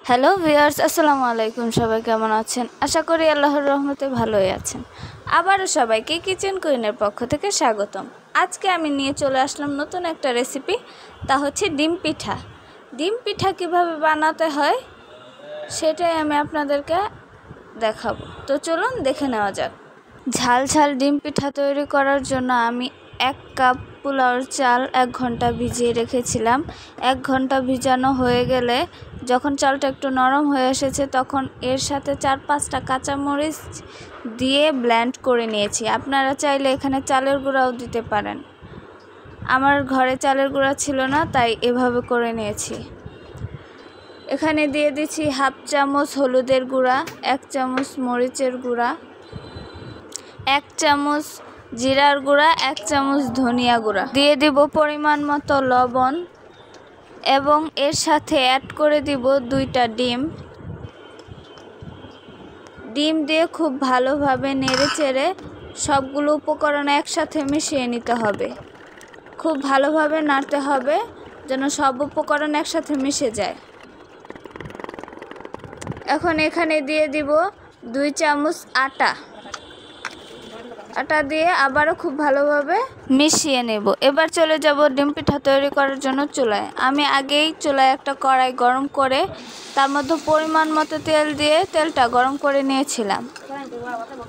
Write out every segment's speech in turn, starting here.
Hello viewers, আসসালামু আলাইকুম। সবাই কেমন আছেন? আশা করি আল্লাহর রহমতে ভালোই আছেন। আবারও সবাইকে কিচেন কুইনের পক্ষ থেকে স্বাগতম। আজকে আমি নিয়ে চলে আসলাম নতুন একটা রেসিপি, তা হচ্ছে ডিম পিঠা। ডিম পিঠা কীভাবে বানাতে হয় সেটাই আমি আপনাদেরকে দেখাবো। তো চলুন দেখে নেওয়া যাক। ঝাল ঝাল ডিম পিঠা তৈরি করার জন্য আমি 1 কাপ পোলাওর চাল 1 ঘন্টা ভিজিয়ে রেখেছিলাম। 1 ঘন্টা ভিজানো হয়ে গেলে যখন চালটা একটু নরম হয়ে এসেছে তখন এর সাথে 4-5টা কাঁচামরিচ দিয়ে ব্লেন্ড করে নিয়েছি। আপনারা চাইলে এখানে চালের গুঁড়াও দিতে পারেন। আমার ঘরে চালের গুঁড়া ছিল না, তাই এভাবে করে নিয়েছি। এখানে দিয়ে দিচ্ছি 1/2 চামচ হলুদের গুঁড়া, 1 চামচ মরিচের গুঁড়া, 1 চামচ জিরার গুঁড়া, 1 চামচ ধনিয়া গুঁড়া, দিয়ে দিব পরিমাণ মতো লবণ এবং এর সাথে অ্যাড করে দিব 2টা ডিম। ডিম দিয়ে খুব ভালোভাবে নেড়েচেড়ে সবগুলো উপকরণ একসাথে মিশিয়ে নিতে হবে। খুব ভালোভাবে নাড়তে হবে যেন সব উপকরণ একসাথে মিশে যায়। এখন এখানে দিয়ে দিব 2 চামচ আটা দিয়ে আবারও খুব ভালোভাবে মিশিয়ে নেব। এবার চলে যাব ডিম পিঠা তৈরি করার জন্য চুলায়। আমি আগেই চুলায় একটা কড়াই গরম করে তার মধ্যে পরিমাণ মতো তেল দিয়ে তেলটা গরম করে নিয়েছিলাম।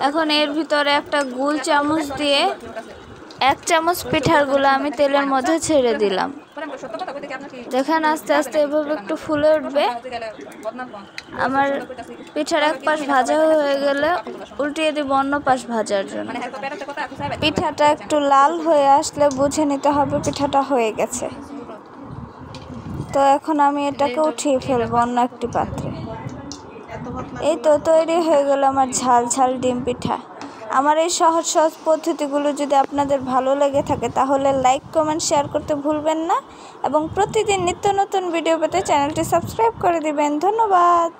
এখন এর ভিতরে একটা গোল চামচ দিয়ে 1 চামচ পিঠার গুলো আমি তেলের মধ্যে ছেড়ে দিলাম। দেখেন আস্তে আস্তে এভাবে একটু ফুলে উঠবে। আমার পিঠার এক পাশ ভাজা হয়ে গেলে উল্টিয়ে দিব অন্য পাশ ভাজার জন্য। পিঠাটা একটু লাল হয়ে আসলে বুঝে নিতে হবে পিঠাটা হয়ে গেছে। তো এখন আমি এটাকে উঠিয়ে ফেলবো অন্য একটি পাত্রে। এই তো তৈরি হয়ে গেল আমার ঝাল ঝাল ডিম পিঠা। আমার এই সহজ সহজ পদ্ধতিগুলো যদি আপনাদের ভালো লেগে থাকে তাহলে লাইক, কমেন্ট, শেয়ার করতে ভুলবেন না এবং প্রতিদিন নিত্য নতুন ভিডিও পেতে চ্যানেলটি সাবস্ক্রাইব করে দিবেন। ধন্যবাদ।